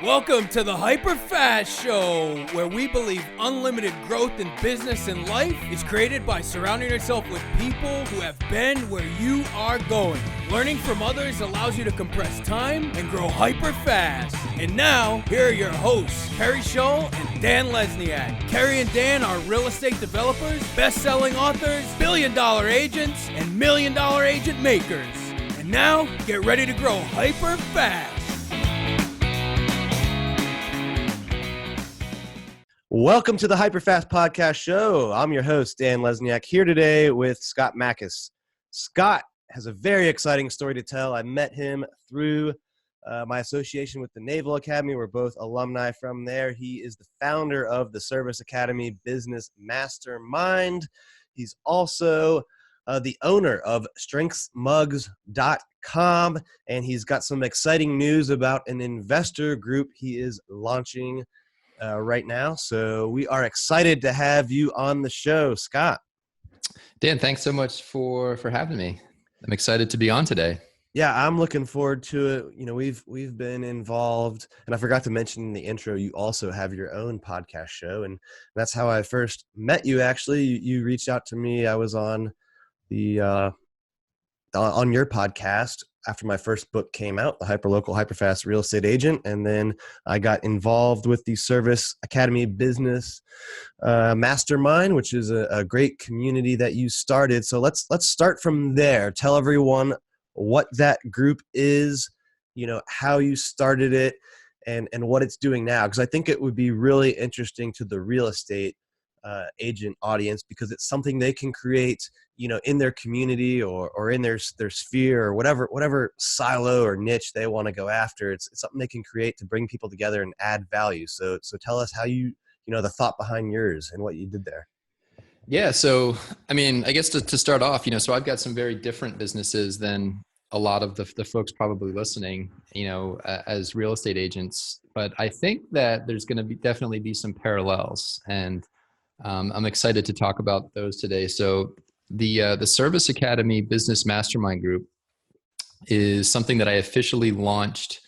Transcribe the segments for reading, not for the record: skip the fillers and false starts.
Welcome to the HyperFast Show, where we believe unlimited growth in business and life is created by surrounding yourself with people who have been where you are going. Learning from others allows you to compress time and grow hyper fast. And now, here are your hosts, Kerry Shull and Dan Lesniak. Kerry and Dan are real estate developers, best-selling authors, billion-dollar agents, and million-dollar agent makers. And now, get ready to grow hyper fast. Welcome to the HyperFast Podcast Show. I'm your host, Dan Lesniak, here today with Scott Mackes. Scott has a very exciting story to tell. I met him through my association with the Naval Academy. We're both alumni from there. He is the founder of the Service Academy Business Mastermind. He's also the owner of StrengthsMugs.com, and he's got some exciting news about an investor group he is launching right now. So we are excited to have you on the show, Scott. Dan, thanks so much for having me. I'm excited to be on today. Yeah, I'm looking forward to it. You know, we've been involved, and I forgot to mention in the intro, you also have your own podcast show, and that's how I first met you. Actually, you reached out to me. I was on the on your podcast after my first book came out, the Hyperlocal HyperFast Real Estate Agent, and then I got involved with the Service Academy Business Mastermind, which is a great community that you started. So let's start from there. Tell everyone what that group is, you know, how you started it, and what it's doing now, because I think it would be really interesting to the real estate agent audience, because it's something they can create, you know, in their community or in their sphere or whatever silo or niche they want to go after. It's something they can create to bring people together and add value. So tell us how you know, the thought behind yours and what you did there. Yeah. So, I mean, I guess to start off, you know, so I've got some very different businesses than a lot of the folks probably listening, you know, as real estate agents, but I think that there's going to definitely be some parallels, and I'm excited to talk about those today. So the Service Academy Business Mastermind Group is something that I officially launched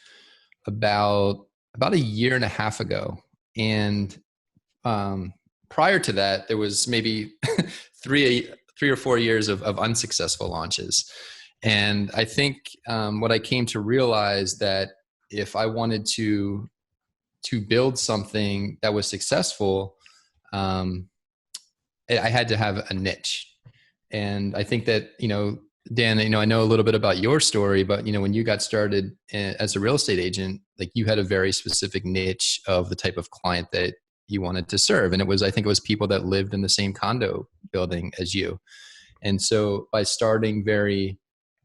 about a year and a half ago. And prior to that, there was maybe three or 4 years of unsuccessful launches. And I think what I came to realize that if I wanted to build something that was successful, I had to have a niche. And I think that, you know, Dan, you know, I know a little bit about your story, but, you know, when you got started as a real estate agent, like, you had a very specific niche of the type of client that you wanted to serve. And I think it was people that lived in the same condo building as you. And so by starting very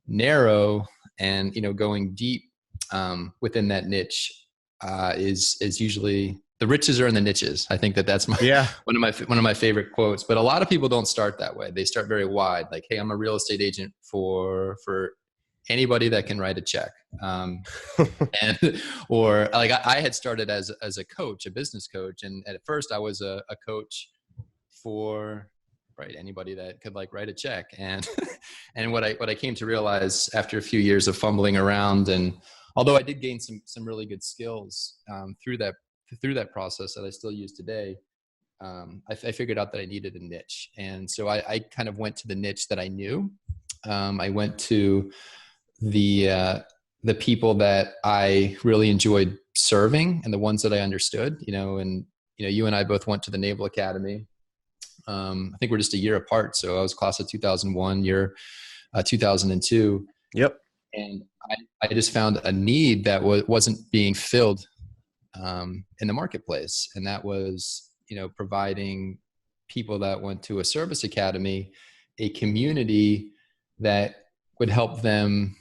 narrow and, you know, going deep within that niche is usually, the riches are in the niches. I think that's one of my favorite quotes. But a lot of people don't start that way. They start very wide, like, hey, I'm a real estate agent for anybody that can write a check. Or like I had started as a coach, a business coach, and at first I was a coach for anybody that could like write a check. And and what I came to realize after a few years of fumbling around, and although I did gain some really good skills through that process that I still use today, I figured out that I needed a niche. And so I kind of went to the niche that I knew. I went to the people that I really enjoyed serving and the ones that I understood, you know, and, you know, you and I both went to the Naval Academy. I think we're just a year apart. So I was class of 2001, you're 2002. Yep. And I just found a need that wasn't being filled in the marketplace. And that was, you know, providing people that went to a service academy a community that would help them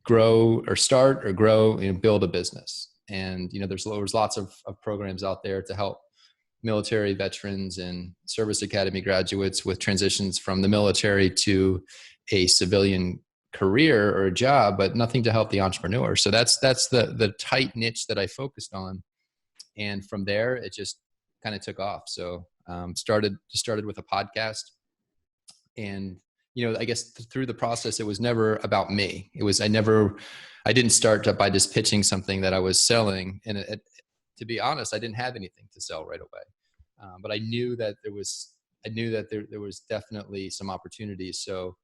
grow or start or grow and build a business. And, you know, there's lots of programs out there to help military veterans and service academy graduates with transitions from the military to a civilian career or a job, but nothing to help the entrepreneur. So that's the tight niche that I focused on. And from there, it just kind of took off. So started with a podcast, and I guess through the process, it was never about me. I didn't start by just pitching something that I was selling. And to be honest, I didn't have anything to sell right away. But I knew that there was definitely some opportunities. So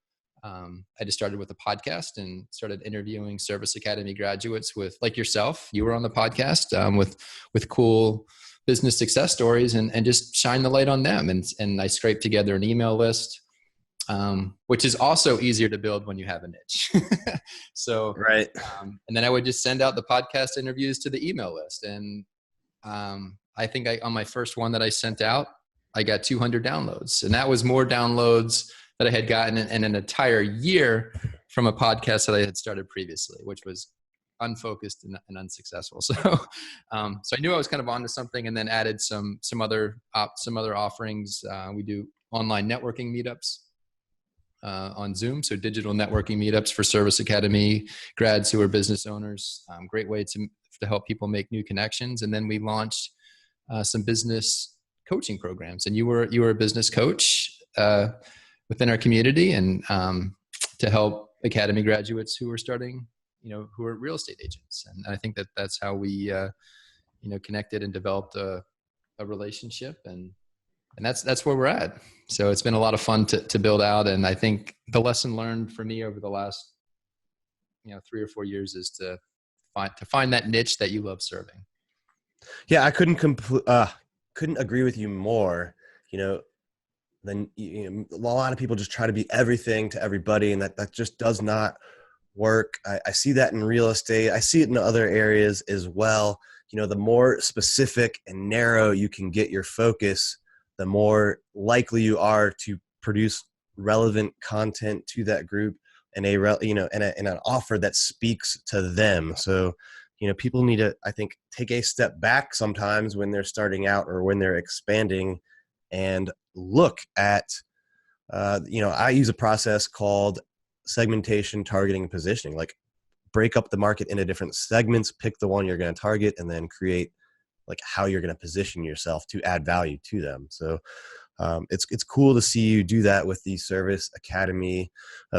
I just started with a podcast and started interviewing Service Academy graduates with, like yourself. You were on the podcast with cool business success stories, and just shine the light on them. And I scraped together an email list, which is also easier to build when you have a niche. So, right. And then I would just send out the podcast interviews to the email list. And I think on my first one that I sent out, I got 200 downloads, and that was more downloads that I had gotten in an entire year from a podcast that I had started previously, which was unfocused and unsuccessful. So, so I knew I was kind of onto something, and then added some other offerings. We do online networking meetups on Zoom. So digital networking meetups for Service Academy grads who are business owners. Great way to help people make new connections. And then we launched some business coaching programs, and you were a business coach within our community, and to help Academy graduates who are starting, who are real estate agents. And I think that's how we, connected and developed a relationship, and that's where we're at. So it's been a lot of fun to build out. And I think the lesson learned for me over the last, 3 or 4 years is to find that niche that you love serving. Yeah, I couldn't agree with you more. Then a lot of people just try to be everything to everybody, and that just does not work. I see that in real estate. I see it in other areas as well. The more specific and narrow you can get your focus, the more likely you are to produce relevant content to that group, and an offer that speaks to them. So, people need to, I think, take a step back sometimes when they're starting out or when they're expanding, and look at, I use a process called segmentation, targeting, and positioning. Like, break up the market into different segments, pick the one you're going to target, and then create like how you're going to position yourself to add value to them. So it's cool to see you do that with the Service Academy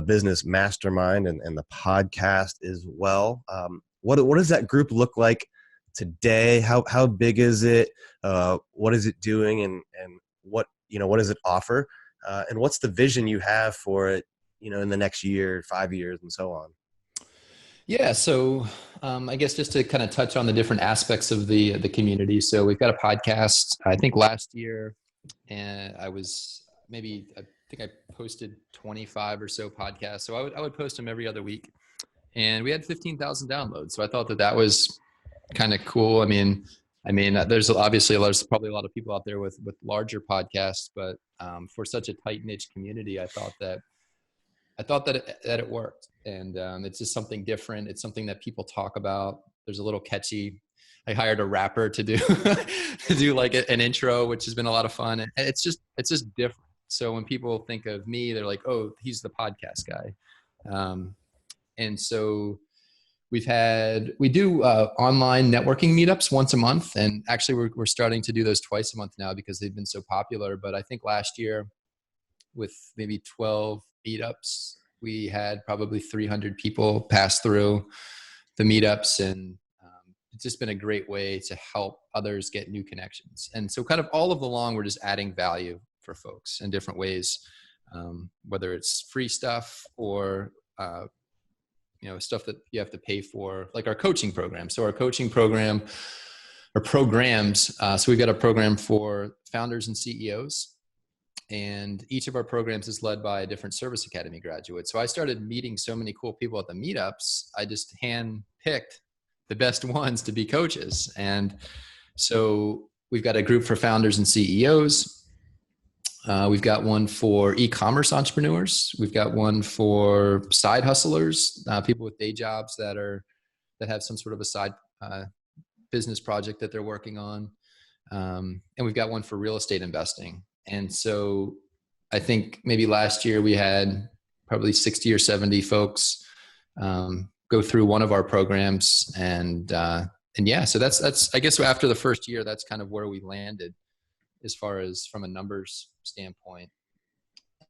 Business Mastermind and the podcast as well. What does that group look like today? How big is it? What is it doing? And what does it offer? And what's the vision you have for it, in the next year, 5 years, and so on? Yeah. So I guess just to kind of touch on the different aspects of the community. So we've got a podcast. I think last year, and I think I posted 25 or so podcasts. So I would post them every other week, and we had 15,000 downloads. So I thought that was kind of cool. I mean, there's probably a lot of people out there with larger podcasts, but for such a tight niche community, I thought that it worked. And it's just something different. It's something that people talk about. There's a little catchy. I hired a rapper to do to do like an intro, which has been a lot of fun. And it's just different. So when people think of me, they're like, oh, he's the podcast guy. And so we do online networking meetups once a month. And actually we're starting to do those twice a month now because they've been so popular. But I think last year with maybe 12 meetups, we had probably 300 people pass through the meetups, and it's just been a great way to help others get new connections. And so kind of all of along, we're just adding value for folks in different ways, whether it's free stuff or, stuff that you have to pay for, like our coaching program. So our coaching program or programs, so we've got a program for founders and CEOs. And each of our programs is led by a different Service Academy graduate. So I started meeting so many cool people at the meetups. I just hand-picked the best ones to be coaches. And so we've got a group for founders and CEOs. We've got one for e-commerce entrepreneurs. We've got one for side hustlers, people with day jobs that have some sort of a side business project that they're working on. And we've got one for real estate investing. And so I think maybe last year we had probably 60 or 70 folks go through one of our programs. And yeah, so that's, I guess after the first year, that's kind of where we landed as far as from a numbers standpoint.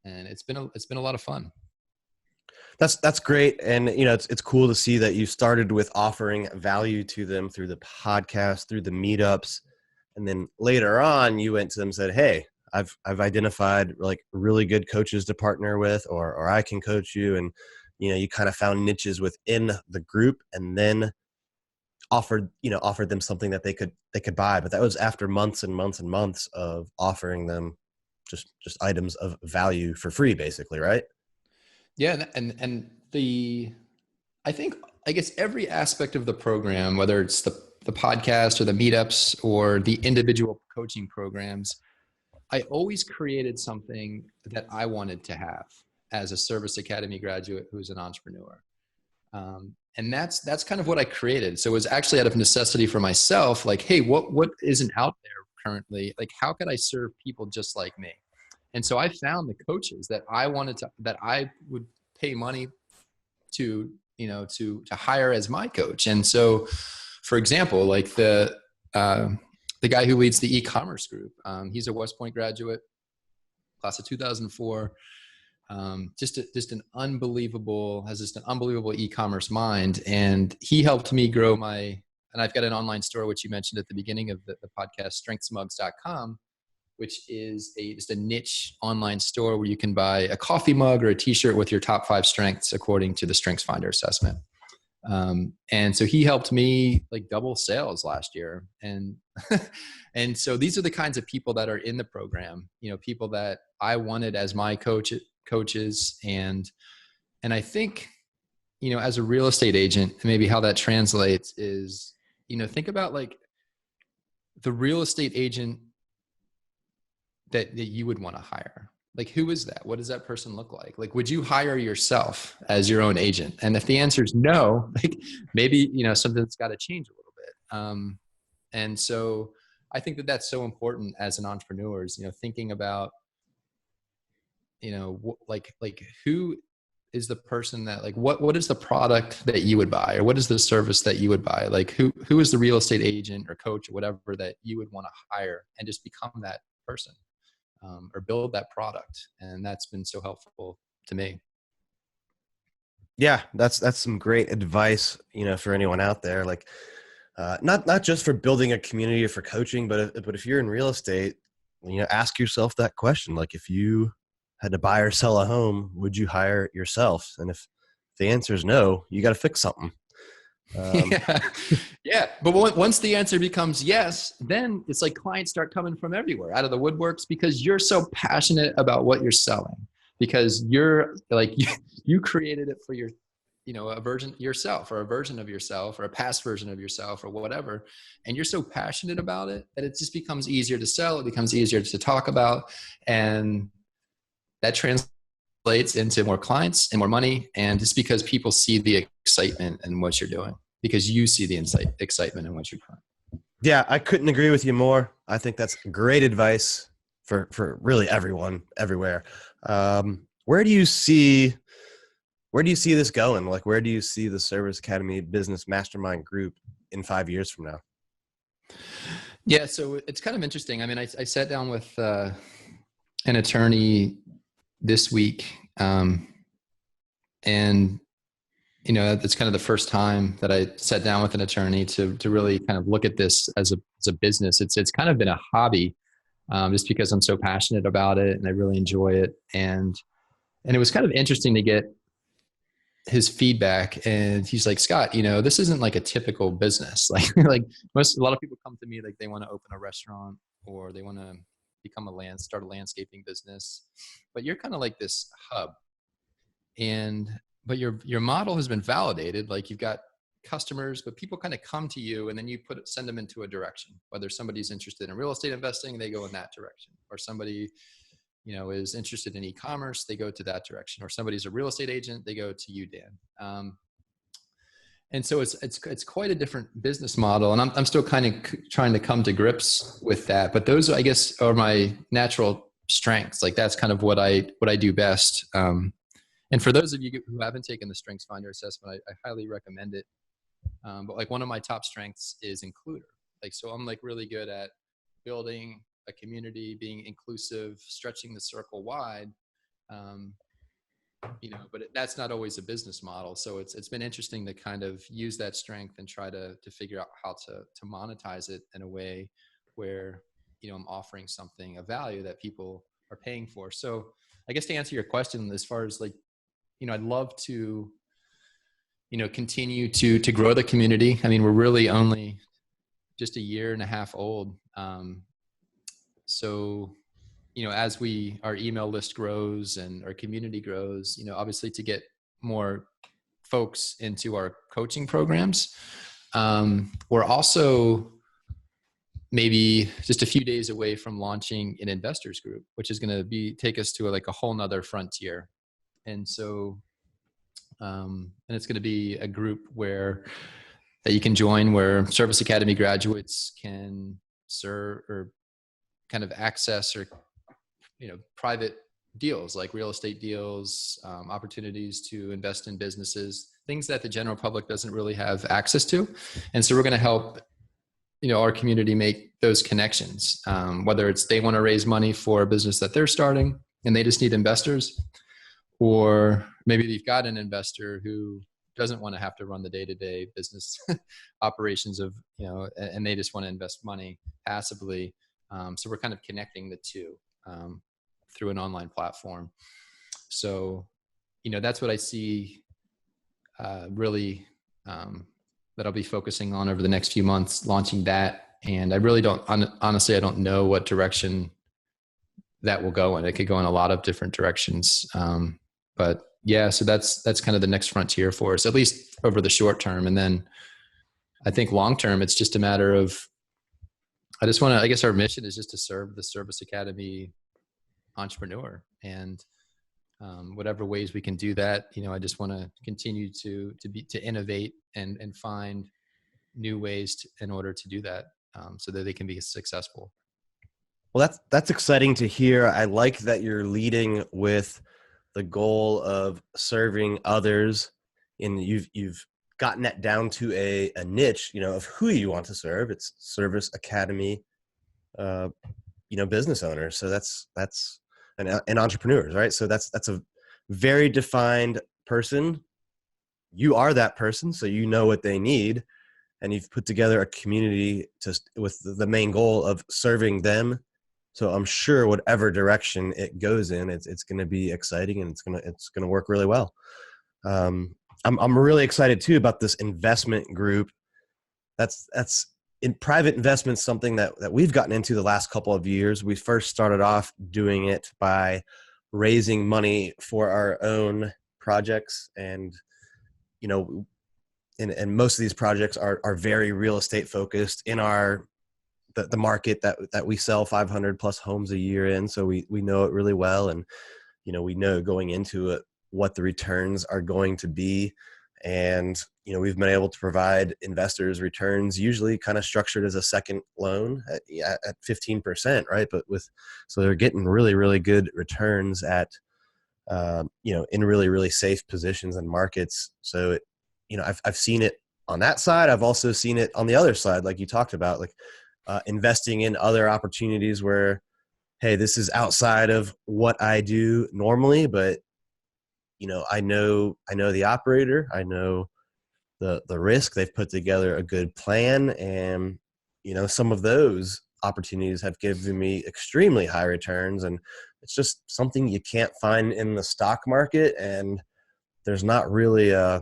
and it's been a lot of fun. That's great. And it's cool to see that you started with offering value to them through the podcast, through the meetups. And then later on you went to them and said, hey, I've identified like really good coaches to partner with, or I can coach you. And, you kind of found niches within the group and then offered them something that they could buy. But that was after months and months and months of offering them just items of value for free, basically. Right. Yeah. And I guess every aspect of the program, whether it's the podcast or the meetups or the individual coaching programs, I always created something that I wanted to have as a Service Academy graduate who's an entrepreneur. And that's kind of what I created. So it was actually out of necessity for myself, like, hey, what isn't out there currently? Like, how could I serve people just like me? And so I found the coaches that I would pay money to hire as my coach. And so, for example, like the guy who leads the e-commerce group, he's a West Point graduate, class of 2004. Has just an unbelievable e-commerce mind. And he helped me grow and I've got an online store, which you mentioned at the beginning of the podcast, StrengthsMugs.com, which is just a niche online store where you can buy a coffee mug or a t-shirt with your top 5 strengths according to the Strengths Finder assessment. And so he helped me like double sales last year. And, and so these are the kinds of people that are in the program, people that I wanted as my coaches. And I think, as a real estate agent, maybe how that translates is, think about like the real estate agent that you would want to hire. Like, who is that? What does that person look like? Like, would you hire yourself as your own agent? And if the answer is no, like maybe, something's got to change a little bit. And so I think that that's so important as an entrepreneur is, thinking about, like who is the person that like, what is the product that you would buy, or what is the service that you would buy? Like who is the real estate agent or coach or whatever that you would want to hire and just become that person. Or build that product. And that's been so helpful to me. Yeah, that's some great advice, for anyone out there. Like, not just for building a community or for coaching, but if you're in real estate, ask yourself that question. Like, if you had to buy or sell a home, would you hire yourself? And if the answer is no, you got to fix something. Yeah. But once the answer becomes yes, then it's like clients start coming from everywhere out of the woodworks because you're so passionate about what you're selling, because you're like, you created it for your, a version yourself or a version of yourself or a past version of yourself or whatever. And you're so passionate about it that it just becomes easier to sell. It becomes easier to talk about. And that translates into more clients and more money. And just because people see the excitement in what you're doing, because you see the excitement in what you're doing. Yeah, I couldn't agree with you more. I think that's great advice for really everyone, everywhere. Where do you see this going? Like, where do you see the Service Academy Business Mastermind group in 5 years from now? Yeah, so it's kind of interesting. I mean, I sat down with an attorney this week, and it's kind of the first time that I sat down with an attorney to really kind of look at this as a business. It's kind of been a hobby, just because I'm so passionate about it and I really enjoy it. And it was kind of interesting to get his feedback. And he's like, Scott, this isn't like a typical business. Like a lot of people come to me, like they want to open a restaurant or they want to start a landscaping business, but you're kind of like this hub. But your model has been validated. Like you've got customers, but people kind of come to you and then you send them into a direction. Whether somebody's interested in real estate investing, they go in that direction. Or somebody, is interested in e-commerce, they go to that direction. Or somebody's a real estate agent, they go to you, Dan. And so it's quite a different business model. And I'm still kind of trying to come to grips with that. But those, I guess, are my natural strengths. Like that's kind of what I do best. And for those of you who haven't taken the Strengths Finder assessment, I highly recommend it. But like one of my top strengths is includer. Like, so I'm like really good at building a community, being inclusive, stretching the circle wide. But that's not always a business model. So it's been interesting to kind of use that strength and try to figure out how to monetize it in a way where, I'm offering something of value that people are paying for. So I guess to answer your question, as far as like, I'd love to, continue to grow the community. I mean, we're really only just a year and a half old. So, as our email list grows and our community grows, obviously to get more folks into our coaching programs. We're also maybe just a few days away from launching an investors group, which is going to take us to a whole nother frontier. And so, and it's going to be a group that you can join, where Service Academy graduates can serve or kind of access or, private deals like real estate deals, opportunities to invest in businesses, things that the general public doesn't really have access to. And so we're going to help, our community make those connections, whether it's they want to raise money for a business that they're starting and they just need investors, or maybe they've got an investor who doesn't want to have to run the day-to-day business operations of, and they just want to invest money passively. So we're kind of connecting the two through an online platform. So, that's what I see really that I'll be focusing on over the next few months, launching that. And I really honestly, I don't know what direction that will go in. It could go in a lot of different directions. But yeah, so that's kind of the next frontier for us, at least over the short term. And then I think long term, it's just a matter of, I guess our mission is just to serve the Service Academy entrepreneur, and whatever ways we can do that, I just want to continue to innovate and find new ways in order to do that, so that they can be successful. Well, that's exciting to hear. I like that you're leading with the goal of serving others, and you've gotten that down to a niche, of who you want to serve. It's Service Academy, business owners. So that's and entrepreneurs, right? So that's a very defined person. You are that person, so you know what they need, and you've put together a community with the main goal of serving them. So I'm sure whatever direction it goes in, it's going to be exciting, and it's going to work really well. I'm really excited too about this investment group. That's in private investments, something that we've gotten into the last couple of years. We first started off doing it by raising money for our own projects, and and most of these projects are very real estate focused in the market that we sell 500 plus homes a year in. So we know it really well, and we know going into it what the returns are going to be. And, we've been able to provide investors returns, usually kind of structured as a second loan at 15%, right? So they're getting really, really good returns at, in really, really safe positions and markets. So, I've seen it on that side. I've also seen it on the other side, like you talked about, like investing in other opportunities where, hey, this is outside of what I do normally, but I know the operator, I know the risk. They've put together a good plan, and some of those opportunities have given me extremely high returns, and it's just something you can't find in the stock market, and there's not really a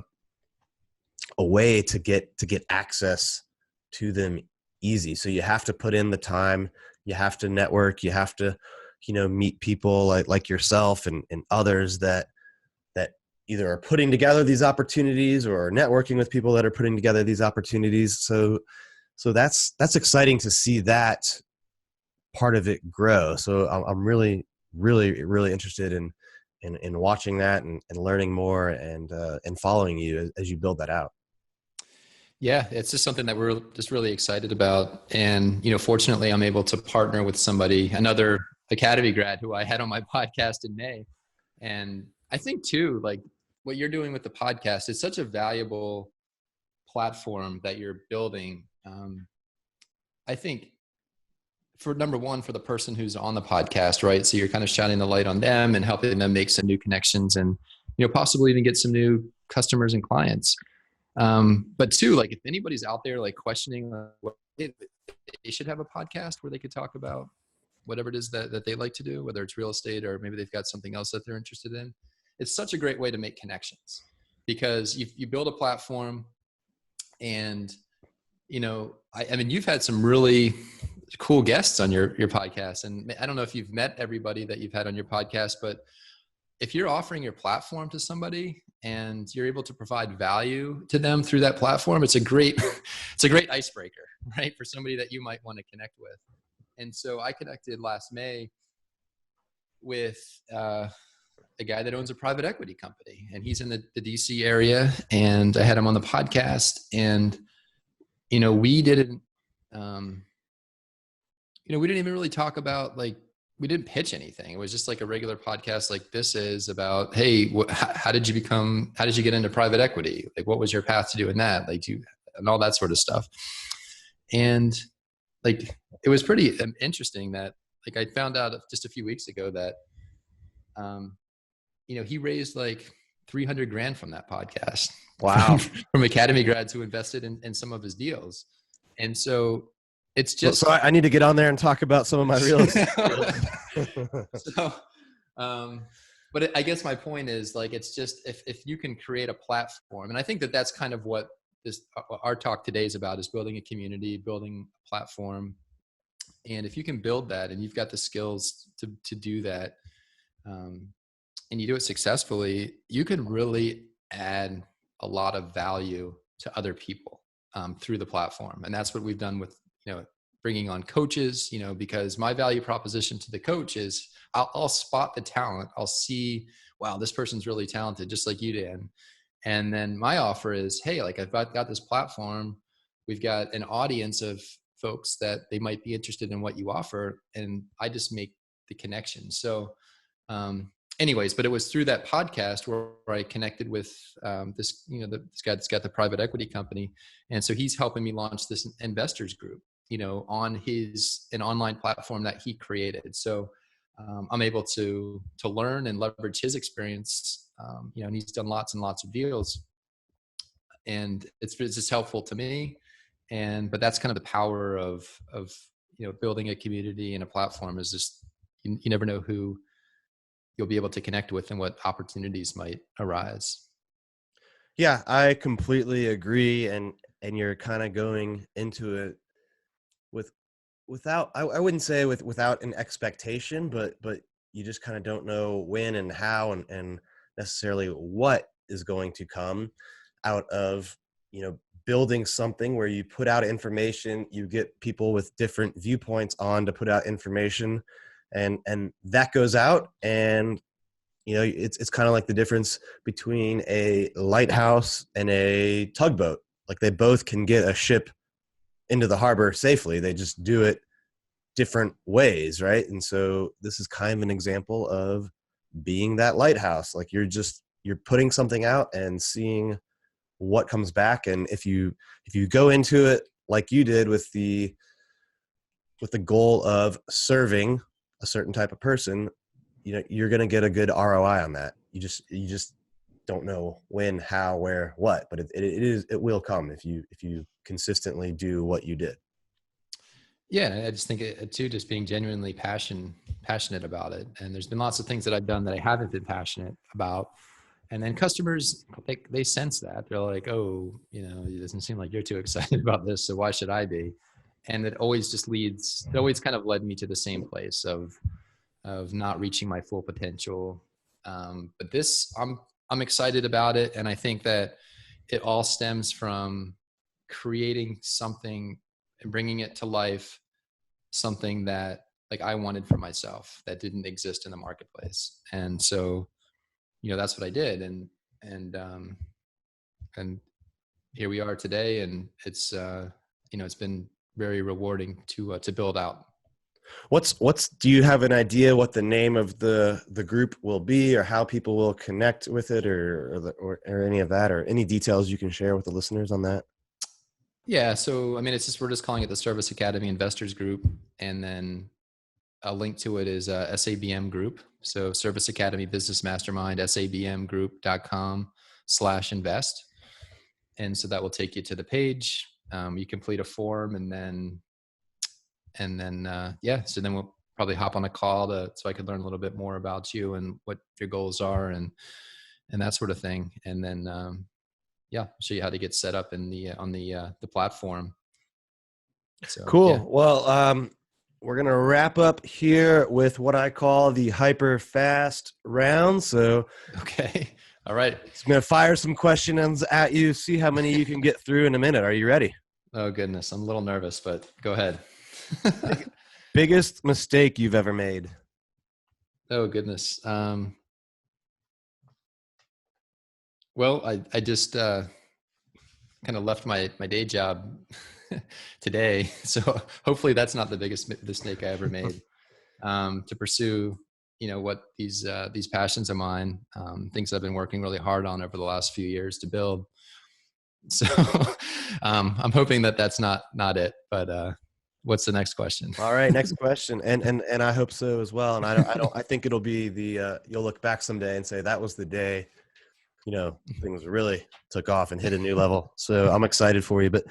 way to get access to them easy. So you have to put in the time, you have to network, you have to meet people like yourself and others that either are putting together these opportunities or are networking with people that are putting together these opportunities. So that's exciting to see that part of it grow. So I'm really, really, really interested in watching that and learning more and following you as you build that out. Yeah, it's just something that we're just really excited about. And, fortunately, I'm able to partner with another Academy grad who I had on my podcast in May. And I think too, like what you're doing with the podcast is such a valuable platform that you're building. I think for number one, for the person who's on the podcast, right? So you're kind of shining the light on them and helping them make some new connections and, possibly even get some new customers and clients. But two, like if anybody's out there like questioning what they should have a podcast where they could talk about whatever it is that they like to do, whether it's real estate or maybe they've got something else that they're interested in. It's such a great way to make connections because you build a platform and, I mean, you've had some really cool guests on your podcast. And I don't know if you've met everybody that you've had on your podcast, but if you're offering your platform to somebody and you're able to provide value to them through that platform, it's a great icebreaker, right? For somebody that you might want to connect with. And so I connected last May with a guy that owns a private equity company, and he's in the DC area, and I had him on the podcast, and we didn't even really talk about we didn't pitch anything. It was just like a regular podcast like this is about, hey, how did you get into private equity? Like, what was your path to doing that? And all that sort of stuff. And it was pretty interesting that I found out just a few weeks ago that, he raised $300,000 from that podcast. Wow. From Academy grads who invested in some of his deals. And so it's just, so I need to get on there and talk about some of my real estate. But I guess my point is it's just, if you can create a platform, and I think that's kind of what our talk today is about, is building a community, building a platform. And if you can build that and you've got the skills to do that, and you do it successfully, you can really add a lot of value to other people through the platform. And that's what we've done with, bringing on coaches, because my value proposition to the coach is I'll spot the talent. I'll see, wow, this person's really talented, just like you did. And then my offer is, hey, I've got this platform. We've got an audience of folks that they might be interested in what you offer. And I just make the connection. So, anyways, but it was through that podcast where I connected with this guy that's got the private equity company. And so he's helping me launch this investors group, on an online platform that he created. So I'm able to learn and leverage his experience, and he's done lots and lots of deals. And it's just helpful to me. But that's kind of the power of building a community and a platform, is just, you never know who you'll be able to connect with and what opportunities might arise. Yeah, I completely agree. And you're kind of going into it without, I wouldn't say without an expectation, but you just kind of don't know when and how and necessarily what is going to come out of, building something where you put out information, you get people with different viewpoints on to put out information, and that goes out. And it's kind of like the difference between a lighthouse and a tugboat. They both can get a ship into the harbor safely. They just do it different ways, right? And so this is kind of an example of being that lighthouse. You're putting something out and seeing what comes back. And if you go into it like you did with the goal of serving a certain type of person, you're going to get a good ROI on that. You just don't know when, how, where, what, but it will come if you consistently do what you did. Yeah. I just think it too, just being genuinely passionate about it. And there's been lots of things that I've done that I haven't been passionate about. And then customers, they sense that. They're like, oh, it doesn't seem like you're too excited about this, so why should I be? And it always kind of led me to the same place of not reaching my full potential. But this, I'm excited about it. And I think that it all stems from creating something and bringing it to life, something that I wanted for myself that didn't exist in the marketplace. And so, that's what I did. And here we are today. And it's, it's been very rewarding to build out. Do you have an idea what the name of the group will be, or how people will connect with it, or any of that, or any details you can share with the listeners on that? Yeah. So, I mean, we're just calling it the Service Academy Investors Group. and then a link to it is a SABM group. So Service Academy Business Mastermind, sabmgroup.com/invest. And so that will take you to the page. You complete a form, and then so then we'll probably hop on a call so I could learn a little bit more about you and what your goals are and that sort of thing. And then, show you how to get set up on the platform. So, cool. yeah. Well, we're going to wrap up here with what I call the HyperFast round. So, Okay. All right. I'm going to fire some questions at you, see how many you can get through in a minute. Are you ready? Oh, goodness. I'm a little nervous, but go ahead. Biggest mistake you've ever made? Oh, goodness. Well, I just kind of left my day job today. So hopefully that's not the biggest mistake I ever made, to pursue, what these passions of mine, things I've been working really hard on over the last few years to build. So I'm hoping that that's not it, but what's the next question? All right, next question. And I hope so as well. And I think it'll be you'll look back someday and say that was the day, things really took off and hit a new level. So I'm excited for you. But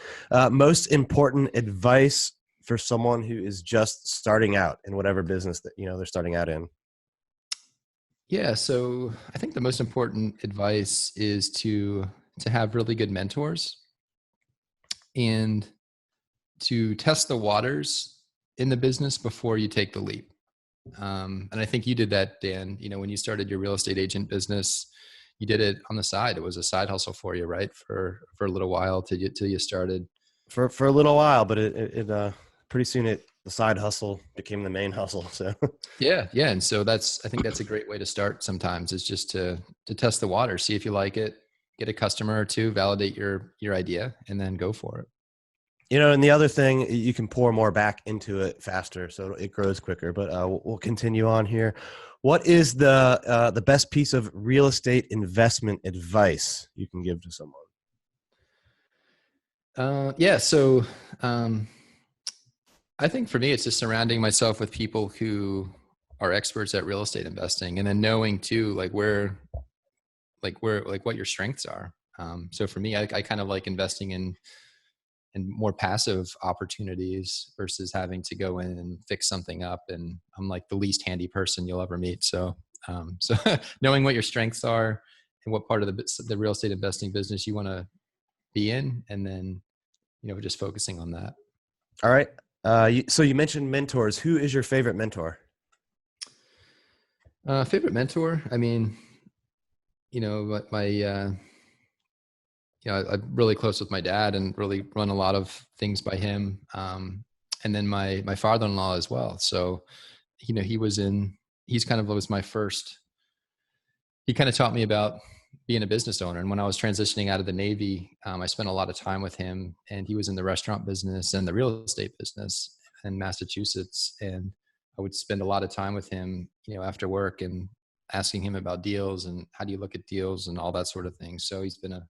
most important advice for someone who is just starting out in whatever business that, they're starting out in? Yeah. So I think the most important advice is to have really good mentors and to test the waters in the business before you take the leap. And I think you did that, Dan. When you started your real estate agent business, you did it on the side. It was a side hustle for you, right? For a little while till you started. For a little while, but it pretty soon the side hustle became the main hustle. So yeah. And so I think that's a great way to start. Sometimes is just to test the water, see if you like it, get a customer or two, validate your idea, and then go for it. And the other thing, you can pour more back into it faster, so it grows quicker. But we'll continue on here. What is the best piece of real estate investment advice you can give to someone? So I think for me, it's just surrounding myself with people who are experts at real estate investing, and then knowing too, where what your strengths are. So for me, I kind of like investing in more passive opportunities versus having to go in and fix something up. And I'm like the least handy person you'll ever meet. So knowing what your strengths are and what part of the real estate investing business you want to be in, and then, just focusing on that. All right. So you mentioned mentors. Who is your favorite mentor? Favorite mentor? I mean, I'm really close with my dad and really run a lot of things by him. And then my father-in-law as well. So, he's kind of was my first, he kind of taught me about being a business owner. And when I was transitioning out of the Navy, I spent a lot of time with him, and he was in the restaurant business and the real estate business in Massachusetts. And I would spend a lot of time with him, after work, and asking him about deals and how do you look at deals and all that sort of thing. So he's been I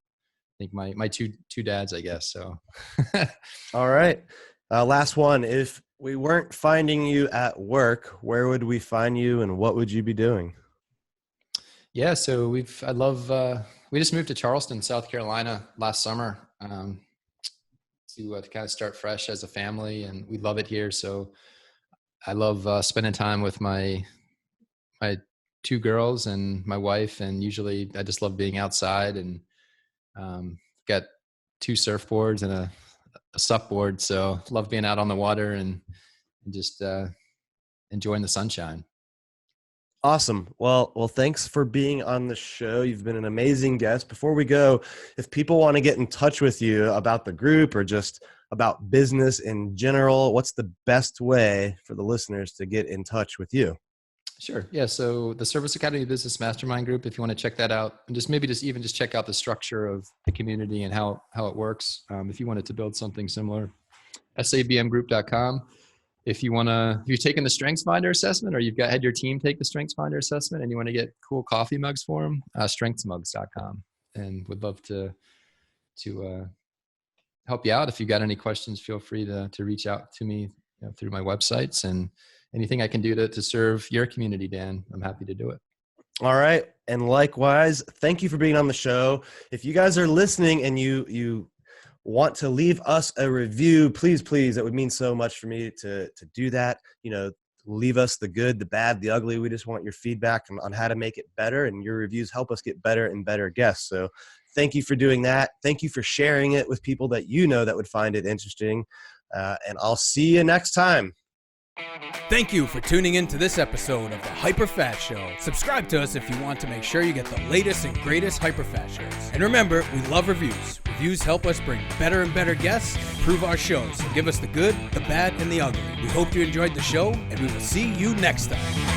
think my two dads, I guess. So, all right. Last one. If we weren't finding you at work, where would we find you, and what would you be doing? Yeah. So we just moved to Charleston, South Carolina last summer, to kind of start fresh as a family, and we love it here. So I love spending time with my two girls and my wife, and usually I just love being outside, and got 2 surfboards and a supboard. So love being out on the water and just enjoying the sunshine. Awesome. Well, thanks for being on the show. You've been an amazing guest. Before we go, if people want to get in touch with you about the group or just about business in general, what's the best way for the listeners to get in touch with you? Sure. Yeah. So the Service Academy Business Mastermind group, if you want to check that out, and just check out the structure of the community and how it works. If you wanted to build something similar, sabmgroup.com. If you've taken the StrengthsFinder assessment, or you've had your team take the StrengthsFinder assessment and you want to get cool coffee mugs for them, StrengthsMugs.com. And would love to help you out. If you've got any questions, feel free to reach out to me through my websites, and anything I can do to serve your community, Dan, I'm happy to do it. All right. And likewise, thank you for being on the show. If you guys are listening and you want to leave us a review, please, it would mean so much for me to do that. Leave us the good, the bad, the ugly. We just want your feedback on how to make it better, and your reviews help us get better and better guests. So thank you for doing that. Thank you for sharing it with people that that would find it interesting. And I'll see you next time. Thank you for tuning in to this episode of the HyperFast Show. Subscribe to us if you want to make sure you get the latest and greatest HyperFast shows. And remember, we love reviews. Reviews help us bring better and better guests and improve our shows. So give us the good, the bad, and the ugly. We hope you enjoyed the show, and we will see you next time.